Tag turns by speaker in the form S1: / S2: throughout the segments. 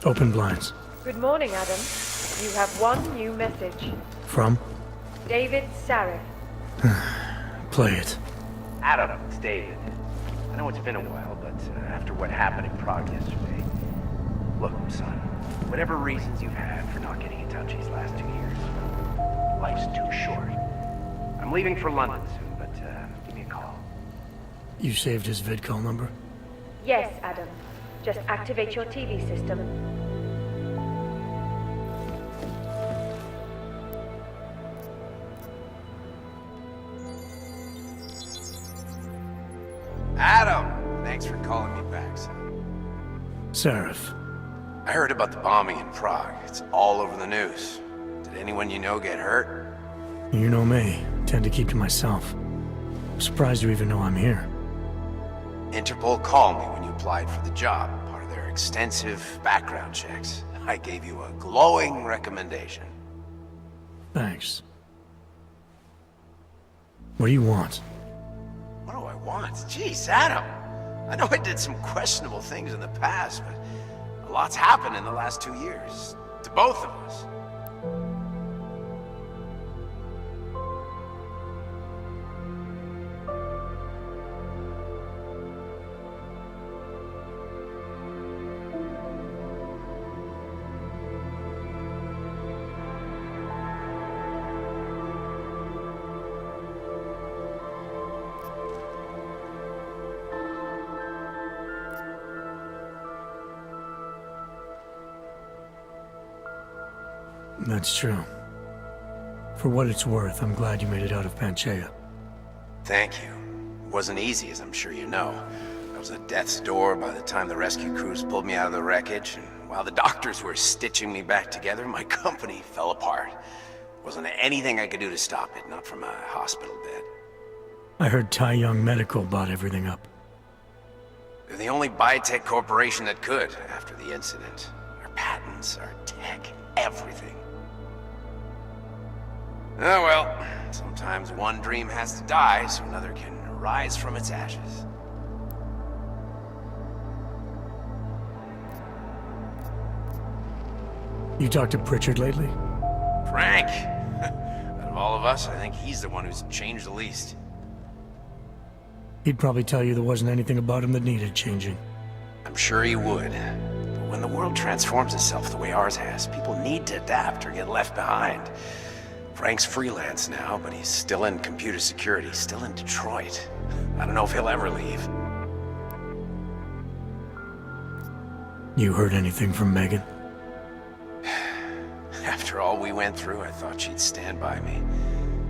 S1: Open blinds.
S2: Good morning, Adam. You have one new message.
S1: From?
S2: David Sarif.
S1: Play it.
S3: Adam, it's David. I know it's been a while, but after what happened in Prague yesterday... Look, son, whatever reasons you've had for not getting in touch these last 2 years, life's too short. I'm leaving for London soon, but give me a call.
S1: You saved his vidcall number?
S2: Yes, Adam. Just activate your TV system.
S3: Adam! Thanks for calling me back, son.
S1: Sarif.
S3: I heard about the bombing in Prague. It's all over the news. Did anyone you know get hurt?
S1: You know me. Tend to keep to myself. I'm surprised you even know I'm here.
S3: Interpol called me when you applied for the job, part of their extensive background checks. I gave you a glowing recommendation.
S1: Thanks. What do you want?
S3: What do I want? Jeez, Adam! I know I did some questionable things in the past, but a lot's happened in the last 2 years. To both of us.
S1: That's true. For what it's worth, I'm glad you made it out of Panchaea.
S3: Thank you. It wasn't easy, as I'm sure you know. I was at death's door by the time the rescue crews pulled me out of the wreckage, and while the doctors were stitching me back together, my company fell apart. Wasn't anything I could do to stop it, not from a hospital bed.
S1: I heard Tai Young Medical bought everything up.
S3: They're the only biotech corporation that could, after the incident. Our patents, our tech, everything. Oh well, sometimes one dream has to die so another can rise from its ashes.
S1: You talked to Pritchard lately?
S3: Frank! Out of all of us, I think he's the one who's changed the least.
S1: He'd probably tell you there wasn't anything about him that needed changing.
S3: I'm sure he would. But when the world transforms itself the way ours has, people need to adapt or get left behind. Frank's freelance now, but he's still in computer security, still in Detroit. I don't know if he'll ever leave.
S1: You heard anything from Megan?
S3: After all we went through, I thought she'd stand by me.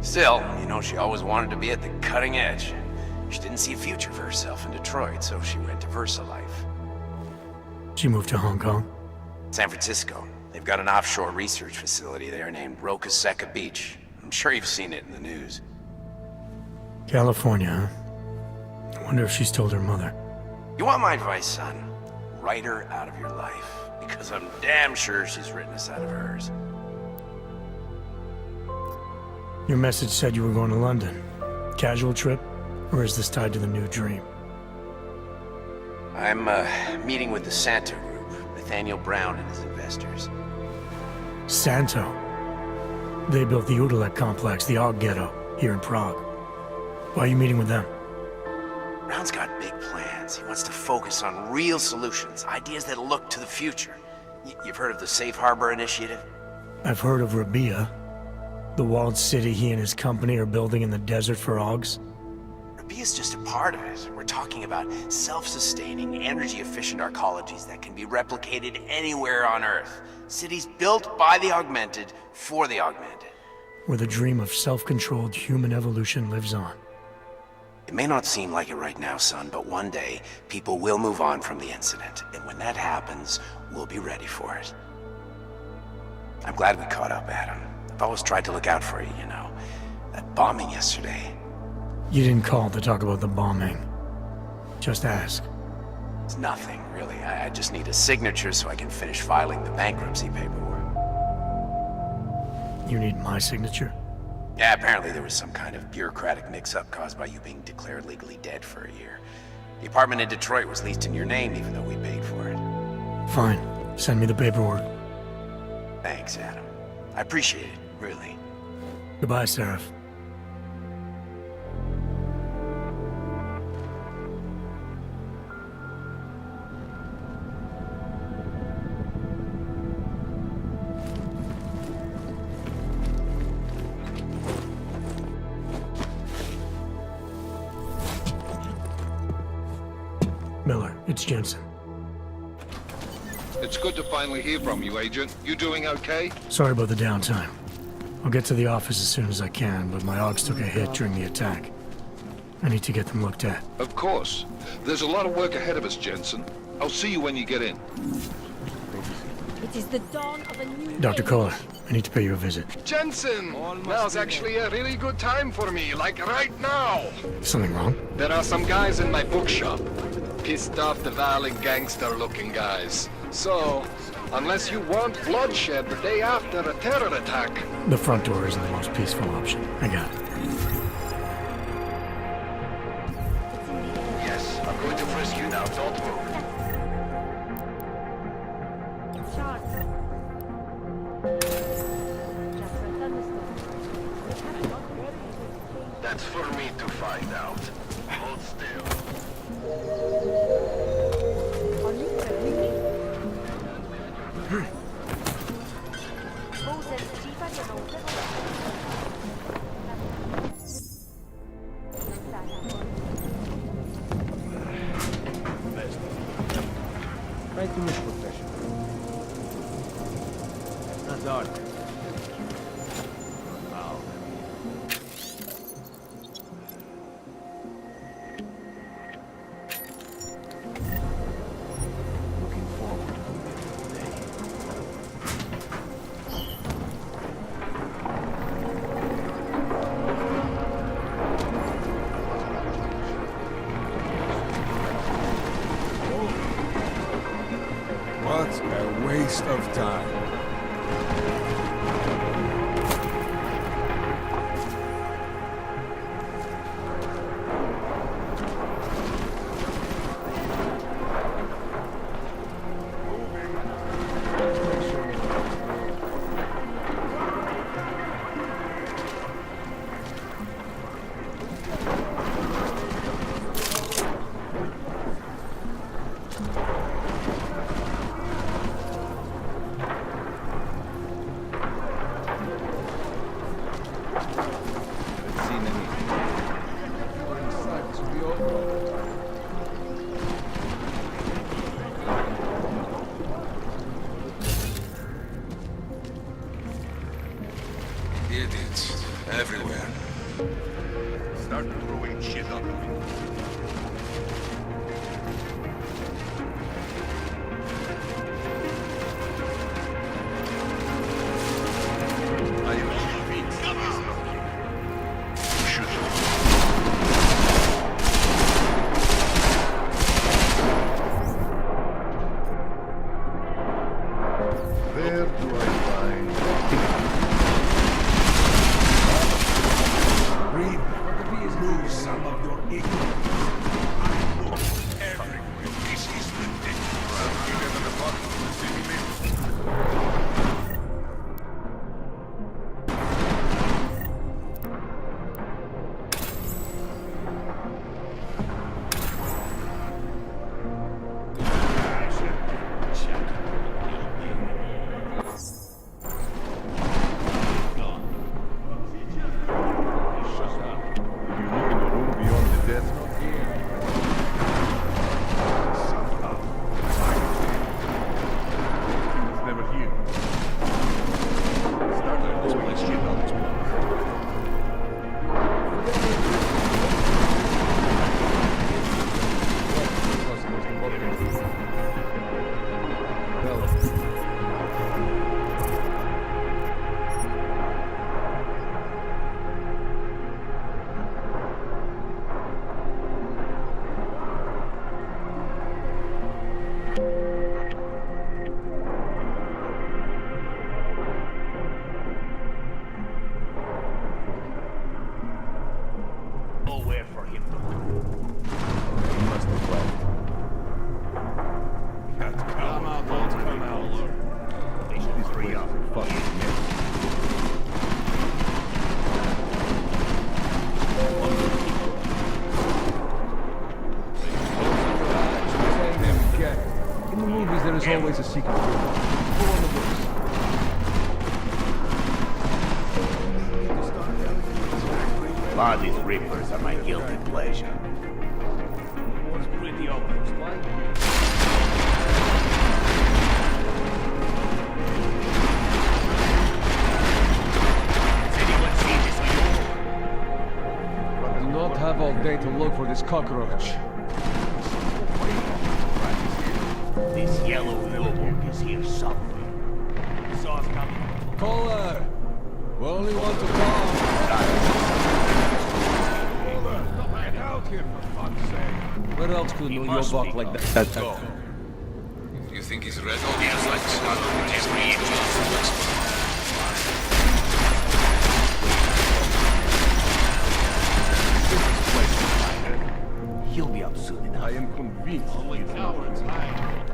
S3: Still, you know, she always wanted to be at the cutting edge. She didn't see a future for herself in Detroit, so she went to VersaLife.
S1: She moved to Hong Kong?
S3: San Francisco. They've got an offshore research facility there named Rokaseca Beach. I'm sure you've seen it in the news.
S1: California, huh? I wonder if she's told her mother.
S3: You want my advice, son? Write her out of your life. Because I'm damn sure she's written us out of hers.
S1: Your message said you were going to London. Casual trip? Or is this tied to the new dream?
S3: I'm meeting with the Santo Group, Nathaniel Brown and his investors.
S1: Santo? They built the Udalek complex, the Og Ghetto, here in Prague. Why are you meeting with them?
S3: Brown's got big plans. He wants to focus on real solutions, ideas that look to the future. You've heard of the Safe Harbor Initiative?
S1: I've heard of Rabia, the walled city he and his company are building in the desert for Ogs.
S3: Rabia's just a part of it. We're talking about self-sustaining, energy-efficient arcologies that can be replicated anywhere on Earth. Cities built by the augmented, for the augmented.
S1: Where the dream of self-controlled human evolution lives on.
S3: It may not seem like it right now, son, but one day, people will move on from the incident. And when that happens, we'll be ready for it. I'm glad we caught up, Adam. I've always tried to look out for you, you know. That bombing yesterday.
S1: You didn't call to talk about the bombing. Just ask.
S3: It's nothing, really. I just need a signature so I can finish filing the bankruptcy paperwork.
S1: You need my signature?
S3: Yeah, apparently there was some kind of bureaucratic mix-up caused by you being declared legally dead for a year. The apartment in Detroit was leased in your name even though we paid for it.
S1: Fine. Send me the paperwork.
S3: Thanks, Adam. I appreciate it, really.
S1: Goodbye, Seraph. Miller, it's Jensen.
S4: It's good to finally hear from you, Agent. You doing okay?
S1: Sorry about the downtime. I'll get to the office as soon as I can, but my Augs took a hit during the attack. I need to get them looked at.
S4: Of course. There's a lot of work ahead of us, Jensen. I'll see you when you get in.
S5: It is the dawn of a new
S1: Dr.
S5: age.
S1: Kohler, I need to pay you a visit.
S6: Jensen! Now's actually a really good time for me, like right now!
S1: Something wrong?
S6: There are some guys in my bookshop. Pissed off the Valley gangster-looking guys. So, unless you want bloodshed the day after a terror attack...
S1: The front door isn't the most peaceful option. I got it.
S3: Yes, I'm going to frisk you now. Don't move.
S5: Charge. Just for a thunderstorm. We have not been able to change.
S3: That's for me to find out. Hold still.
S5: On you,
S7: Try to look professional. That's not art. Wow. Looking forward to the day.
S8: What a waste of time. Haven't seen anything. We're inside, so we all know. Idiots everywhere.
S3: Start throwing shit up.
S8: Where do I find... Read. Lose some of your ignorance. I look everywhere. This is ridiculous. You live in the bottom of the city limits.
S3: Nowhere for him to go.
S8: He must have left.
S3: That coward won't come out.
S9: There's always a secret room. Go on the books.
S10: Bodies reapers are my guilty pleasure.
S7: Was pretty obvious, why?
S9: I do not have all day to look for this cockroach.
S10: This yellow Yobok is here somewhere.
S7: Saw us coming.
S9: Caller! We only want to talk.
S8: Get out here, for fuck's sake.
S9: Where else could no Yobok like that?
S8: Go. You think he's ready?
S10: Yes, like son of every He'll be up soon enough.
S8: I am convinced.
S7: Only cowards hide.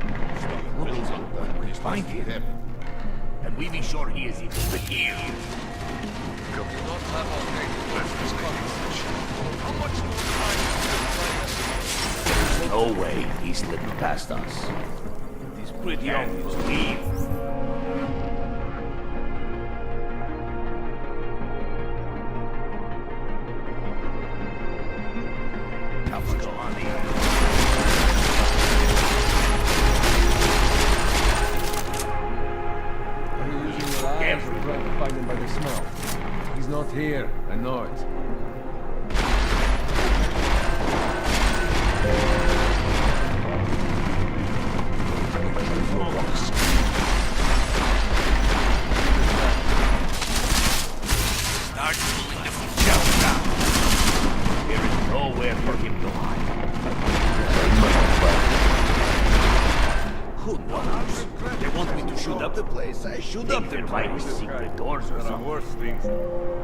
S10: Find him. And we be sure he is even here.
S9: We do not have all day to look for this cockroach.
S8: How much more time
S10: No way he's slipping past us.
S7: It's pretty obvious. Leave.
S10: Tough go on the
S9: Are you using your eyes or trying to find him by the smell? He's not here. I know it.
S10: Start pulling the shell down. There is nowhere for him to hide. Who knows? They want me to shoot up the place. I shoot up there might be secret doors or
S8: There are
S10: something.
S8: worse things.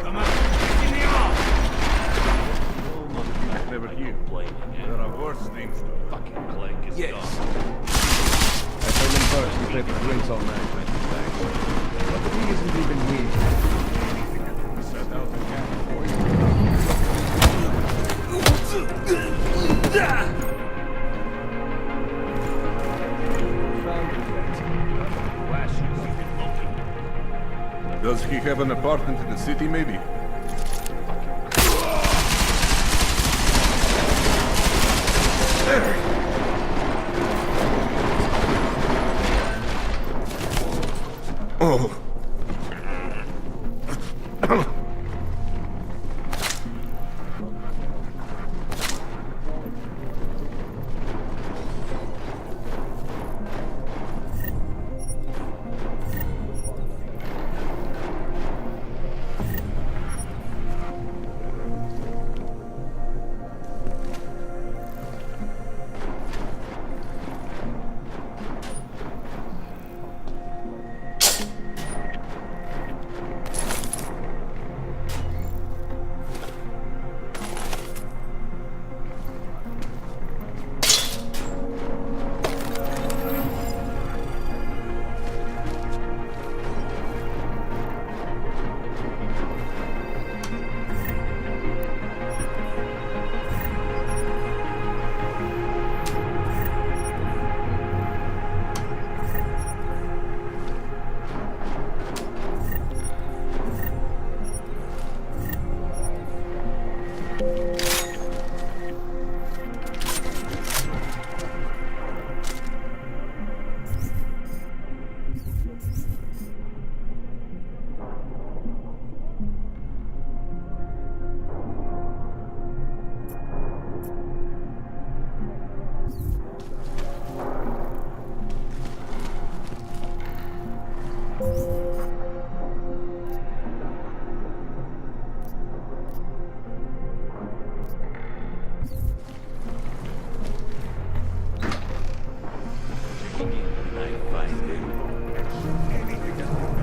S10: Come on, get in the arm!
S8: I've never hear. There are worse things.
S7: Fucking plague is
S10: Yes.
S7: gone.
S9: I told him first to play for drinks all night. But he isn't even here.
S8: Set out the camp for you.
S9: Found him yet.
S8: Does he have an apartment in the city, maybe? Oh.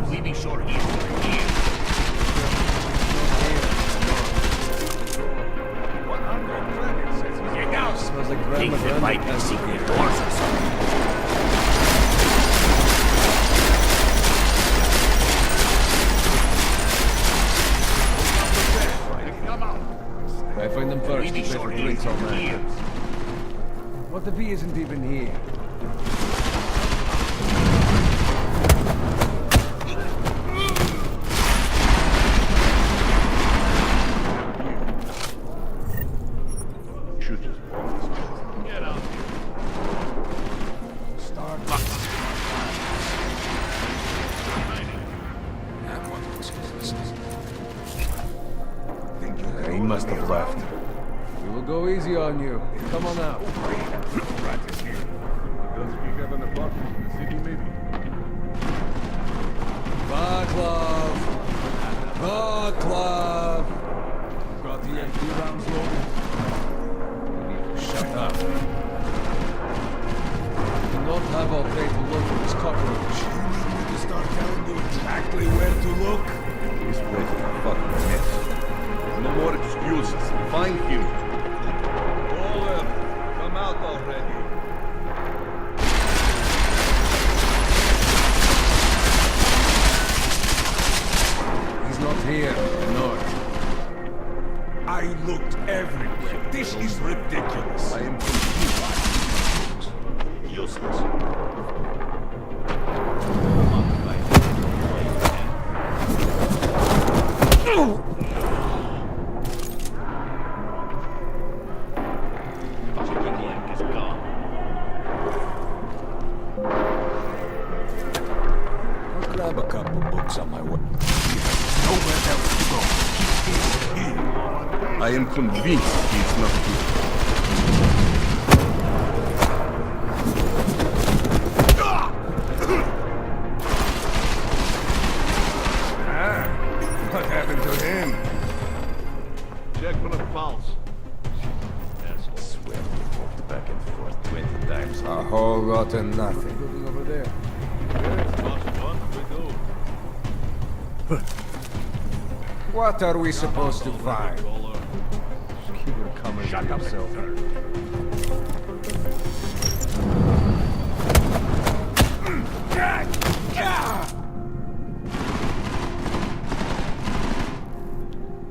S10: We be sure he's here. Get out!
S9: Smells like
S10: Think
S9: grandma
S10: there might be secret doors or something.
S9: I find them first
S10: We
S9: to
S10: be
S9: pay
S10: sure
S9: for
S10: he's
S9: drinks all night.
S10: here.
S9: What if he isn't even here?
S10: Should just get out.
S8: Start.
S9: He must have left. We will go easy on you. Come on out.
S10: Practice here.
S7: Does we have an apartment in the city, maybe?
S9: Vaclav! Vaclav!
S7: Got the empty rounds loaded.
S9: You need to shut up. Do not have our pay to look at this cockroach.
S8: To start telling you exactly where to look.
S10: This place is a fucking mess. No more excuses. Find him.
S7: Over. Come out already.
S9: He's not here. North.
S8: I looked everywhere. This is ridiculous.
S10: I am confused. Useless. Chicken leg is gone.
S9: I'll grab a couple books on my way.
S8: Nowhere else to go. He's here.
S10: I am convinced he is not here.
S9: What happened to him?
S10: Check for the pulse. Asshole. Swear we walked back and forth 20 times.
S9: A whole lot of nothing. Building over there. What are we supposed to find? Just keep your comments to yourself.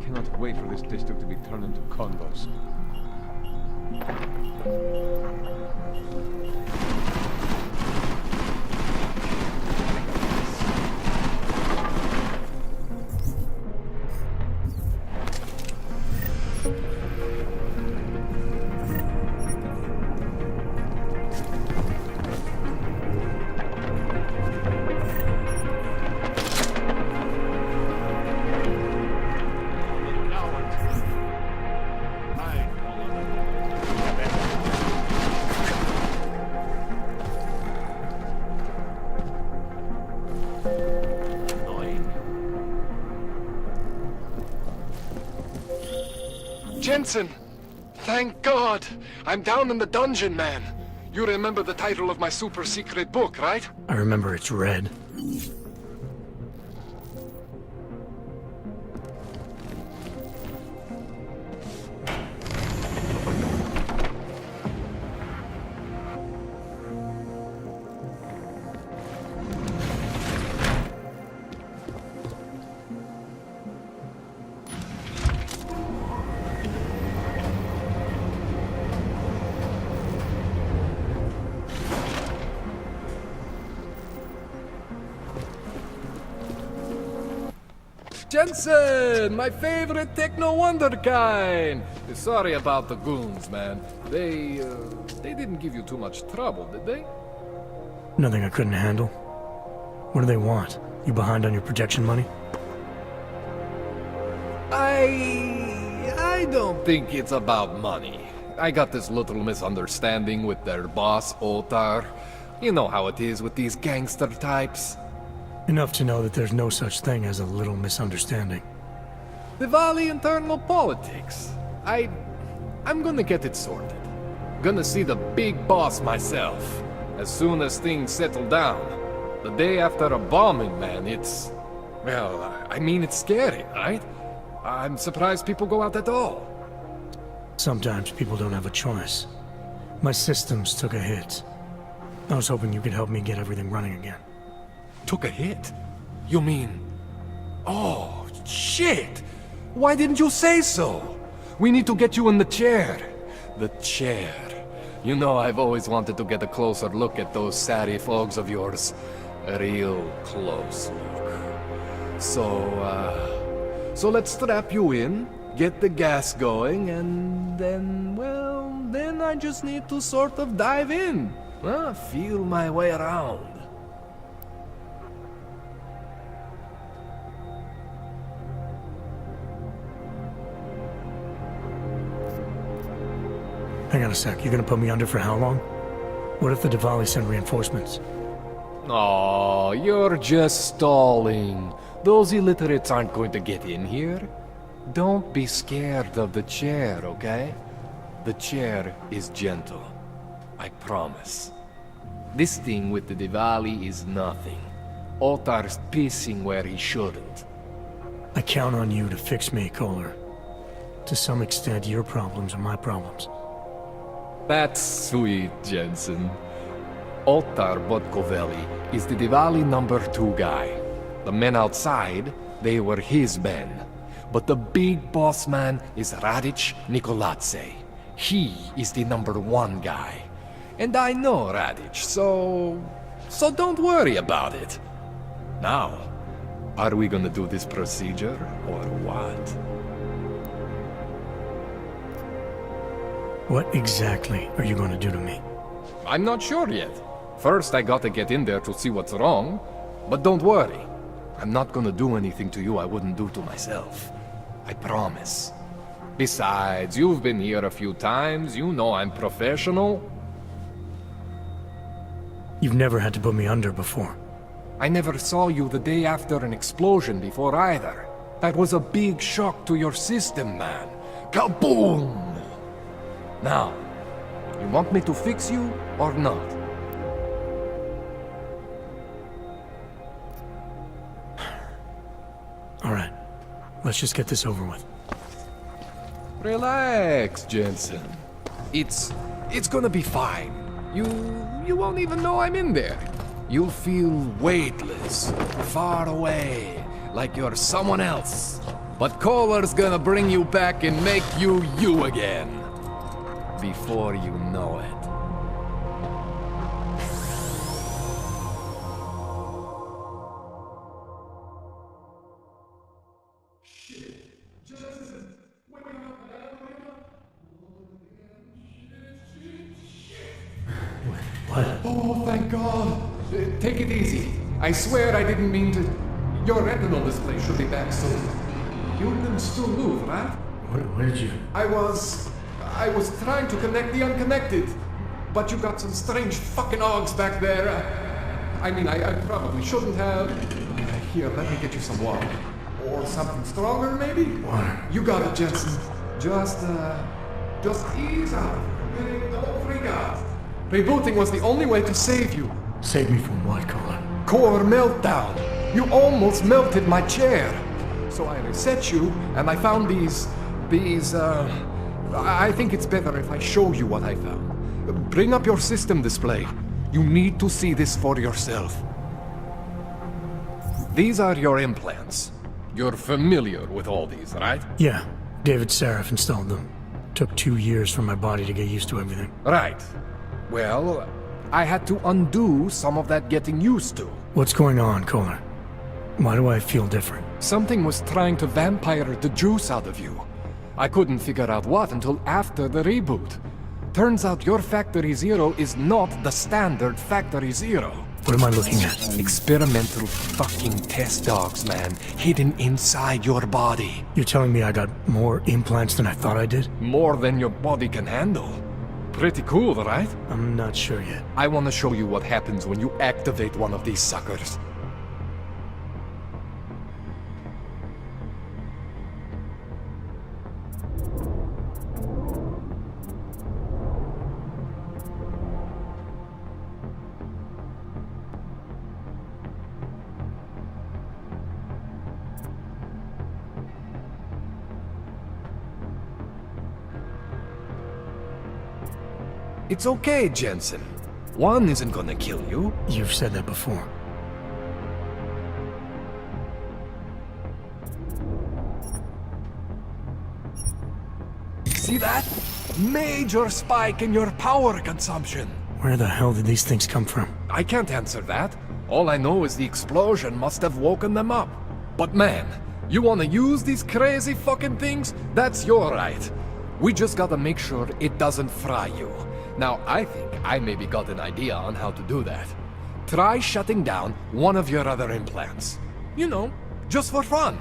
S9: Cannot wait for this district to be turned into condos.
S6: Jensen! Thank God! I'm down in the dungeon, man. You remember the title of my super secret book, right?
S1: I remember it's red.
S9: Jensen, my favorite techno wonderkind. Sorry about the goons, man. They didn't give you too much trouble, did they?
S1: Nothing I couldn't handle. What do they want? You behind on your protection money?
S9: I don't think it's about money. I got this little misunderstanding with their boss, Otar. You know how it is with these gangster types.
S1: Enough to know that there's no such thing as a little misunderstanding.
S9: The Valley internal politics. I'm gonna get it sorted. Gonna see the big boss myself. As soon as things settle down. The day after a bombing, man, it's... Well, I mean, it's scary, right? I'm surprised people go out at all.
S1: Sometimes people don't have a choice. My systems took a hit. I was hoping you could help me get everything running again.
S9: Took a hit? You mean... Oh, shit! Why didn't you say so? We need to get you in the chair. The chair. You know I've always wanted to get a closer look at those satty fogs of yours. A real close look. So let's strap you in, get the gas going, and then, well, then I just need to sort of dive in. Feel my way around.
S1: Hang on a sec. You're gonna put me under for how long? What if the Diwali send reinforcements?
S9: Oh, you're just stalling. Those illiterates aren't going to get in here. Don't be scared of the chair, okay? The chair is gentle. I promise. This thing with the Diwali is nothing. Otar's pissing where he shouldn't.
S1: I count on you to fix me, Kohler. To some extent, your problems are my problems.
S9: That's sweet, Jensen. Otar Botkovelli is the Diwali #2 guy. The men outside, they were his men. But the big boss man is Radic Nikoladze. He is the #1 guy. And I know Radic, so don't worry about it. Now, are we gonna do this procedure, or what?
S1: What exactly are you gonna do to me?
S9: I'm not sure yet. First, I gotta get in there to see what's wrong. But don't worry. I'm not gonna do anything to you I wouldn't do to myself. I promise. Besides, you've been here a few times. You know I'm professional.
S1: You've never had to put me under before.
S9: I never saw you the day after an explosion before either. That was a big shock to your system, man. Kaboom! Now, you want me to fix you or not?
S1: All right. Let's just get this over with.
S9: Relax, Jensen. It's gonna be fine. You won't even know I'm in there. You'll feel weightless, far away, like you're someone else. But Kohler's gonna bring you back and make you you again. Before you know it.
S1: What?
S9: Oh, thank God. Take it easy. I swear I didn't mean to. Your retinal display should be back soon. You can still move, right?
S1: Where did you...
S9: I was trying to connect the unconnected. But you got some strange fucking ogs back there. I mean, I probably shouldn't have. Here, let me get you some water. Or something stronger, maybe?
S1: Water.
S9: You got it, Jensen. Just ease out. Don't freak out. Rebooting was the only way to save you.
S1: Save me from what, Kohler?
S9: Core meltdown. You almost melted my chair. So I reset you, and I found these, I think it's better if I show you what I found. Bring up your system display. You need to see this for yourself. These are your implants. You're familiar with all these, right?
S1: Yeah. David Sarif installed them. Took 2 years for my body to get used to everything.
S9: Right. Well, I had to undo some of that getting used to.
S1: What's going on, Kohler? Why do I feel different?
S9: Something was trying to vampire the juice out of you. I couldn't figure out what until after the reboot. Turns out your Factory Zero is not the standard Factory Zero.
S1: What am I looking at?
S9: Experimental fucking test dogs, man. Hidden inside your body.
S1: You're telling me I got more implants than I thought I did?
S9: More than your body can handle. Pretty cool, right?
S1: I'm not sure yet.
S9: I want to show you what happens when you activate one of these suckers. It's okay, Jensen. One isn't gonna kill you.
S1: You've said that before.
S9: See that? Major spike in your power consumption.
S1: Where the hell did these things come from?
S9: I can't answer that. All I know is the explosion must have woken them up. But man, you wanna use these crazy fucking things? That's your right. We just gotta make sure it doesn't fry you. Now, I think I maybe got an idea on how to do that. Try shutting down one of your other implants. You know, just for fun.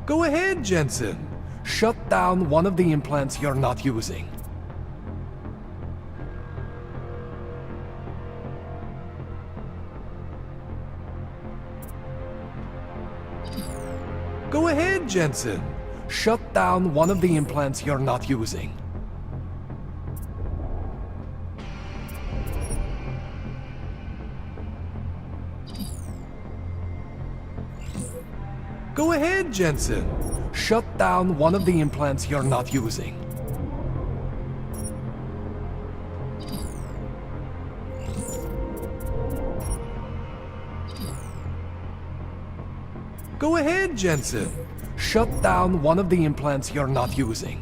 S9: Go ahead, Jensen. Shut down one of the implants you're not using. Go ahead, Jensen. Shut down one of the implants you're not using. Go ahead, Jensen. Shut down one of the implants you're not using. Go ahead, Jensen. Shut down one of the implants you're not using.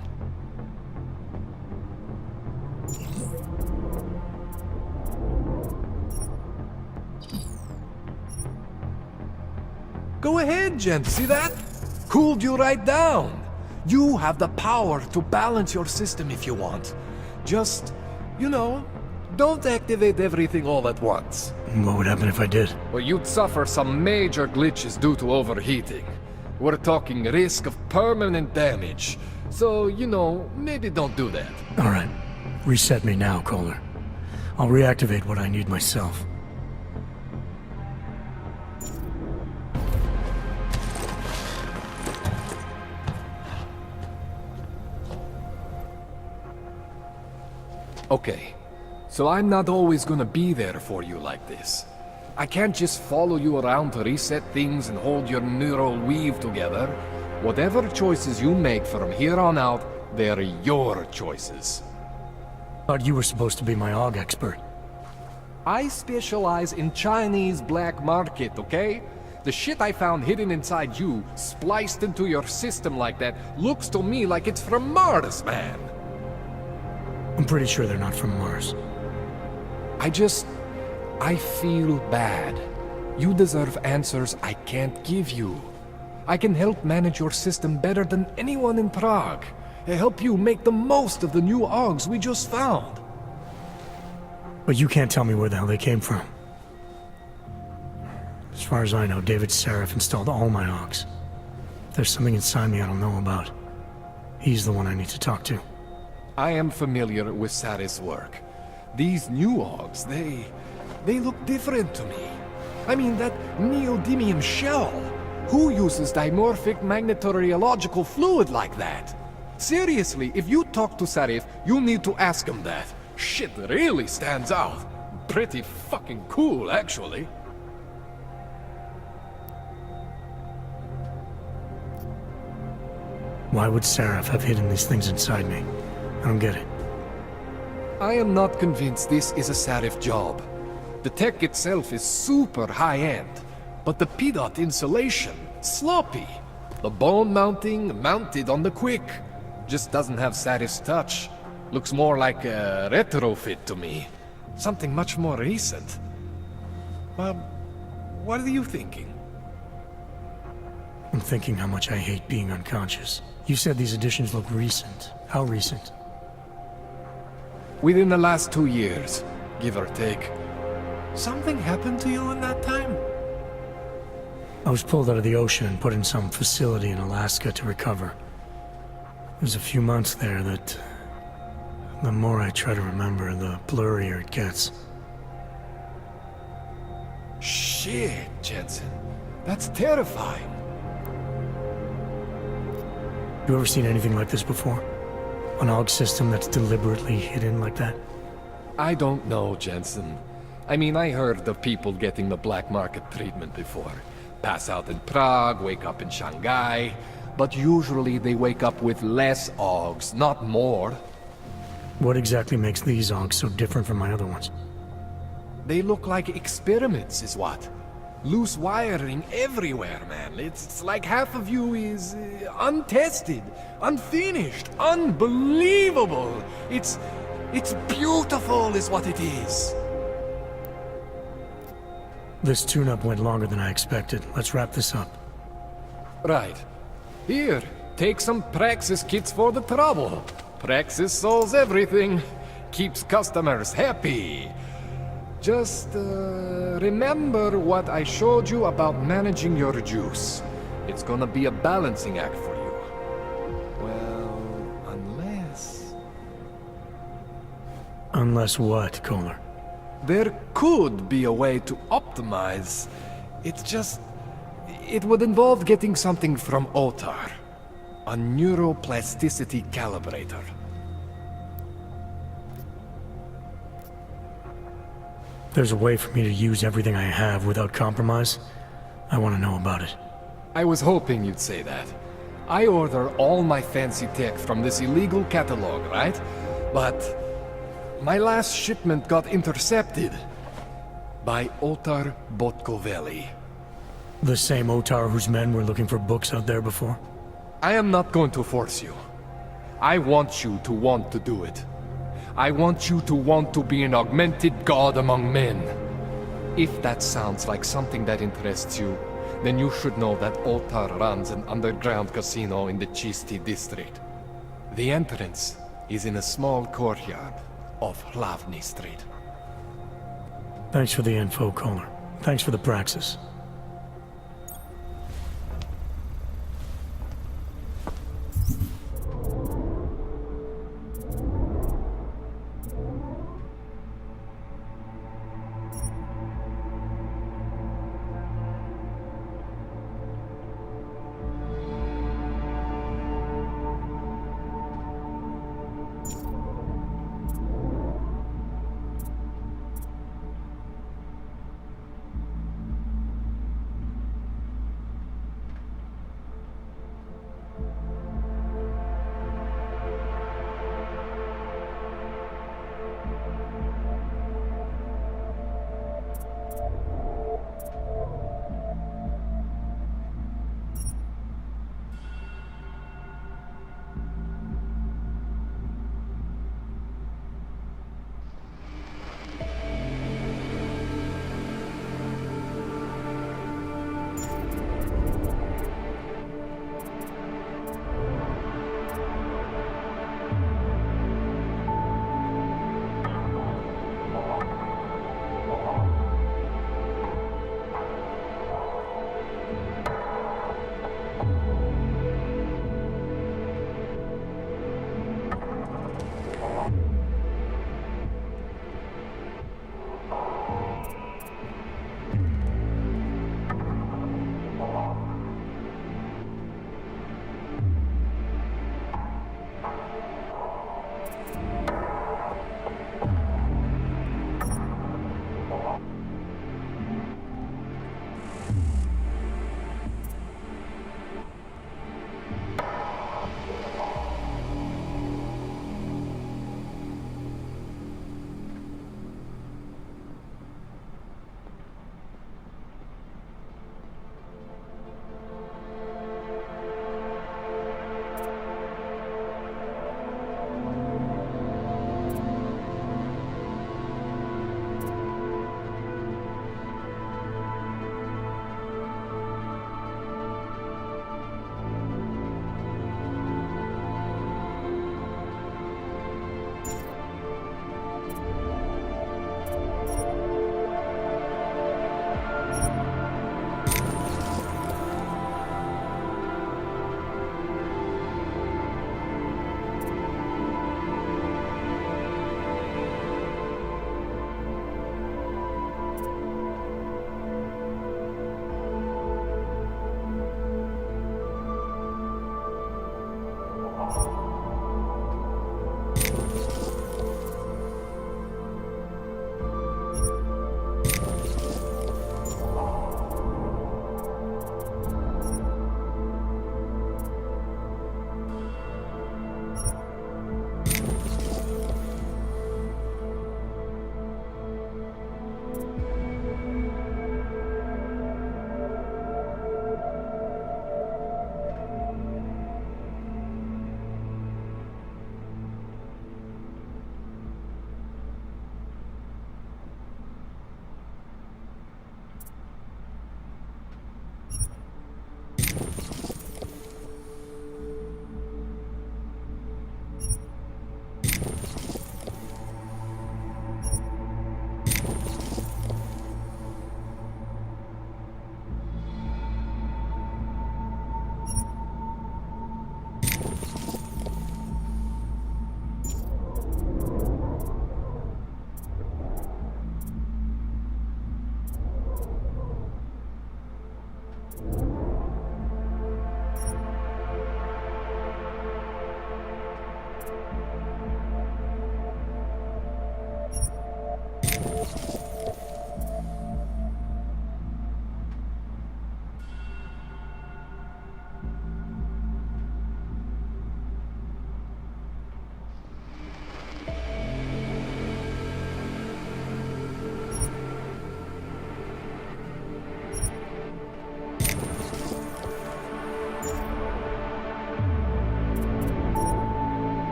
S9: Go ahead, Jen. See that? Cooled you right down. You have the power to balance your system if you want. Just, you know, don't activate everything all at once.
S1: What would happen if I did?
S9: Well, you'd suffer some major glitches due to overheating. We're talking risk of permanent damage. So, you know, maybe don't do that.
S1: All right. Reset me now, Kohler. I'll reactivate what I need myself.
S9: Okay, so I'm not always gonna be there for you like this. I can't just follow you around to reset things and hold your neural weave together. Whatever choices you make from here on out, they're your choices.
S1: Thought you were supposed to be my AUG expert.
S9: I specialize in Chinese black market, okay? The shit I found hidden inside you, spliced into your system like that, looks to me like it's from Mars, man.
S1: I'm pretty sure they're not from Mars.
S9: I feel bad. You deserve answers I can't give you. I can help manage your system better than anyone in Prague. I help you make the most of the new AUGs we just found.
S1: But you can't tell me where the hell they came from. As far as I know, David Sarif installed all my AUGs. If there's something inside me I don't know about, he's the one I need to talk to.
S9: I am familiar with Sarif's work. These new AUGs, they look different to me. I mean, that neodymium shell. Who uses dimorphic magnetorheological fluid like that? Seriously, if you talk to Sarif, you need to ask him that. Shit really stands out. Pretty fucking cool, actually.
S1: Why would Sarif have hidden these things inside me? I don't get it.
S9: I am not convinced this is a Sarif job. The tech itself is super high-end, but the PDOT insulation, sloppy. The bone mounting, mounted on the quick. Just doesn't have Sarif's touch. Looks more like a retrofit to me. Something much more recent. What are you thinking?
S1: I'm thinking how much I hate being unconscious. You said these additions look recent. How recent?
S9: Within the last 2 years, give or take. Something happened to you in that time?
S1: I was pulled out of the ocean and put in some facility in Alaska to recover. There's a few months there that... the more I try to remember, the blurrier it gets.
S9: Shit, Jensen. That's terrifying.
S1: You ever seen anything like this before? An AUG system that's deliberately hidden like that?
S9: I don't know, Jensen. I mean, I heard of people getting the black market treatment before. Pass out in Prague, wake up in Shanghai. But usually they wake up with less AUGs, not more.
S1: What exactly makes these AUGs so different from my other ones?
S9: They look like experiments, is what? Loose wiring everywhere, man. It's like half of you is untested, unfinished, unbelievable. It's beautiful, is what it is.
S1: This tune-up went longer than I expected. Let's wrap this up.
S9: Right. Here, take some Praxis kits for the trouble. Praxis solves everything. Keeps customers happy. Just, remember what I showed you about managing your juice. It's gonna be a balancing act for you. Well, unless...
S1: Unless what, Kohler?
S9: There could be a way to optimize. It's just... It would involve getting something from Otar. A neuroplasticity calibrator.
S1: There's a way for me to use everything I have without compromise? I want to know about it.
S9: I was hoping you'd say that. I order all my fancy tech from this illegal catalog, right? But my last shipment got intercepted by Otar Botkoveli.
S1: The same Otar whose men were looking for books out there before?
S9: I am not going to force you. I want you to want to do it. I want you to want to be an augmented god among men. If that sounds like something that interests you, then you should know that Otar runs an underground casino in the Chisti district. The entrance is in a small courtyard off Hlavny Street.
S1: Thanks for the info, Kohler. Thanks for the praxis.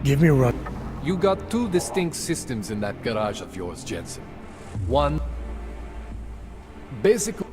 S1: Give me a run.
S9: You got two distinct systems in that garage of yours, Jensen. One, basically...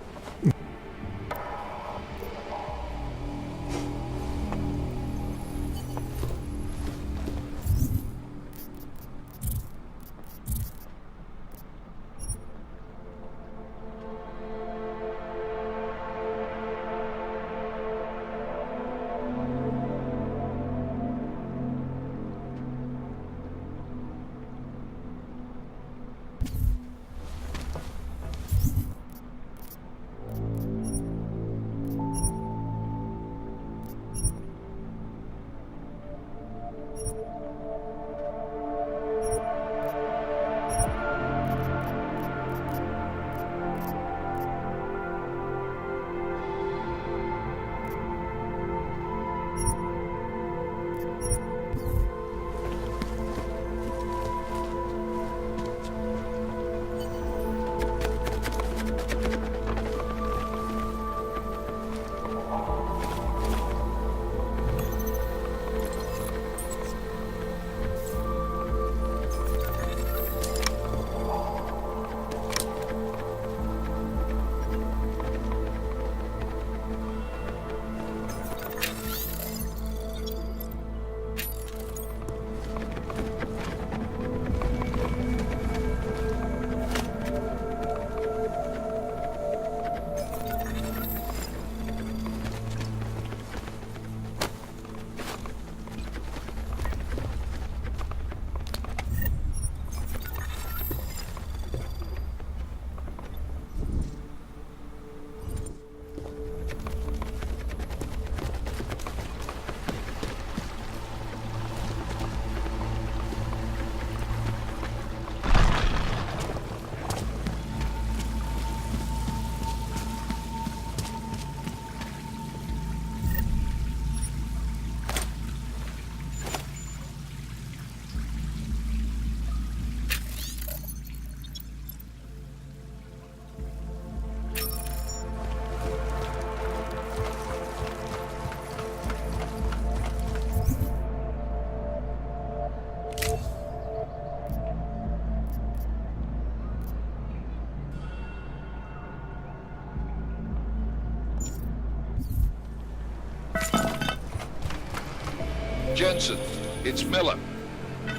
S4: Jensen, it's Miller.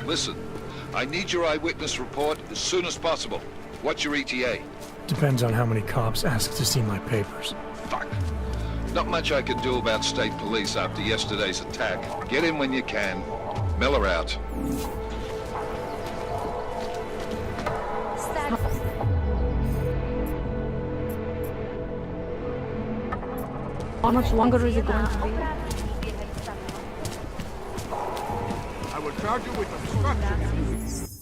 S4: Listen, I need your eyewitness report as soon as possible. What's your ETA?
S1: Depends on how many cops ask to see my papers.
S4: Fuck. Not much I can do about state police after yesterday's attack. Get in when you can. Miller out.
S5: How much longer is it going to be?
S8: I will charge you with obstruction.